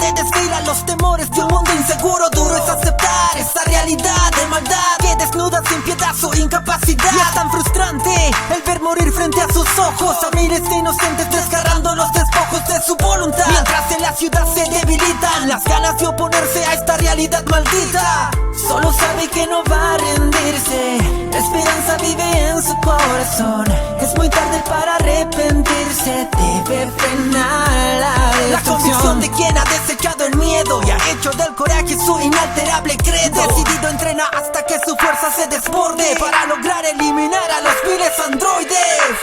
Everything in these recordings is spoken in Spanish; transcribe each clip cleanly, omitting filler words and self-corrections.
que desfila los temores de un mundo inseguro. Duro es aceptar esa realidad de maldad que desnuda sin piedad su incapacidad. Y es tan frustrante el ver morir frente a sus ojos a miles de inocentes desgarrando los despojos de su voluntad. Mientras en la ciudad se debilitan las ganas de oponerse a esta realidad maldita. Solo sabe que no va a rendirse, la esperanza vive en su corazón. Es muy tarde para arrepentirse, debe frenar la convicción de quien ha desechado el miedo y ha hecho del coraje su inalterable credo. Decidido entrena hasta que su fuerza se desborde para lograr eliminar a los viles androides.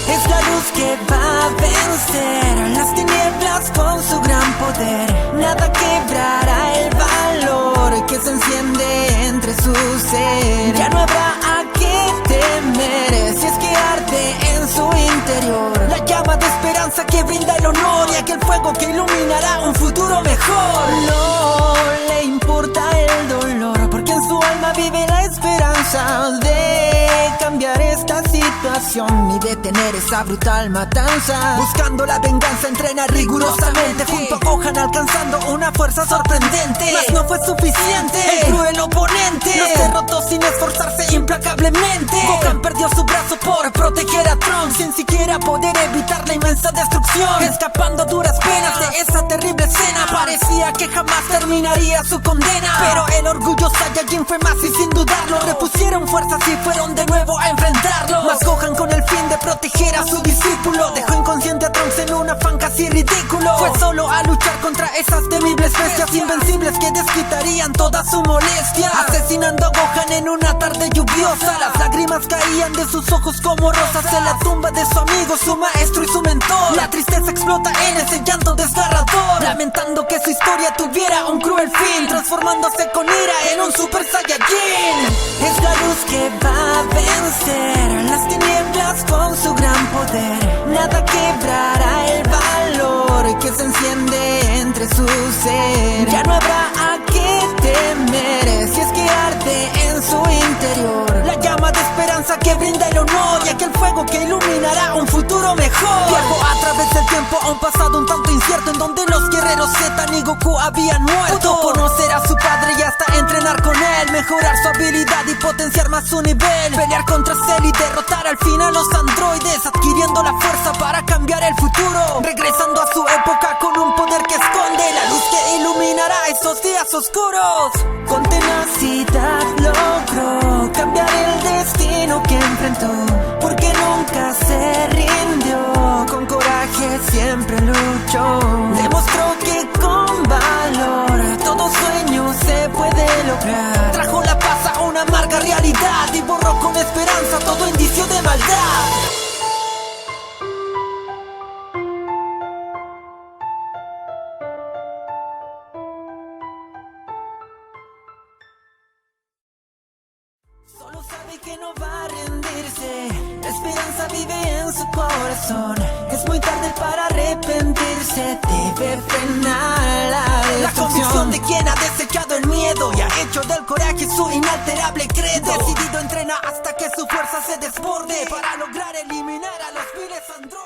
Es la luz que va a vencer las tinieblas con su gran poder. Nada quebrará el valor que se enciende entre su ser. Ya no habrá a qué temer si es que arde en su interior la llama de esperanza que brinda el honor y aquel fuego que iluminará un futuro mejor. No le importa el dolor porque en su alma vive la esperanza de cambiar esta situación y detener esa brutal matanza. Buscando la venganza entrena rigurosamente junto a Gohan, alcanzando una fuerza sorprendente. Mas no fue suficiente, el cruel oponente los derrotó sin esforzarse implacablemente. Gohan perdió su brazo por proteger a Trunks sin siquiera poder evitar la inmensa destrucción. Escapando a duras penas de esa terrible escena, parecía que jamás terminaría su condena. Pero el orgullo Saiyajin fue más y sin dudarlo repusieron fuerzas y fueron de nuevo a enfrentarlo. Mas Gohan, con el fin de proteger a su discípulo, dejó inconsciente a Trunks en un afán casi ridículo. Fue solo a luchar contra esas temibles bestias invencibles que desquitarían toda su molestia, asesinando a Gohan en una tarde lluviosa. Las lágrimas caían de sus ojos como rosas en la tumba de su amigo, su maestro y su mentor. La tristeza explota en ese llanto desgarrador, lamentando que su historia tuviera un cruel fin, transformándose con ira en un Super Saiyajin. Es la luz que va a vencer las tinieblas con su gran poder. Nada quebrará el valor que se enciende entre su ser. Ya no habrá a qué temer si es que arde en su interior la llama de esperanza que brinda el honor y aquel fuego que iluminará un futuro mejor. Viajó a través del tiempo a un pasado un tanto incierto en donde los guerreros Zetan y Goku habían muerto. Pudo conocer a su padre y hasta entrenar con él, mejorar su habilidad y potenciar más su nivel, pelear contra Cell y derrotar al fin a los androides, adquiriendo la fuerza para cambiar el futuro, regresando a su época con un poder que esconde la luz que iluminará esos días oscuros. Con tenacidad logró cambiar el destino que enfrentó, porque nunca se rindió, con coraje siempre luchó. Demostró que con valor todo sueño se puede lograr. Trajo la paz a una amarga realidad y borró con esperanza todo indicio de maldad. Solo sabe que no va a rendirse, la esperanza vive en su corazón. Es muy tarde para arrepentirse, debe frenar la convicción de quien ha desechado el miedo y ha hecho del coraje su inalterable credo. Decidido entrena hasta que su fuerza se desborde para lograr eliminar a los viles androides.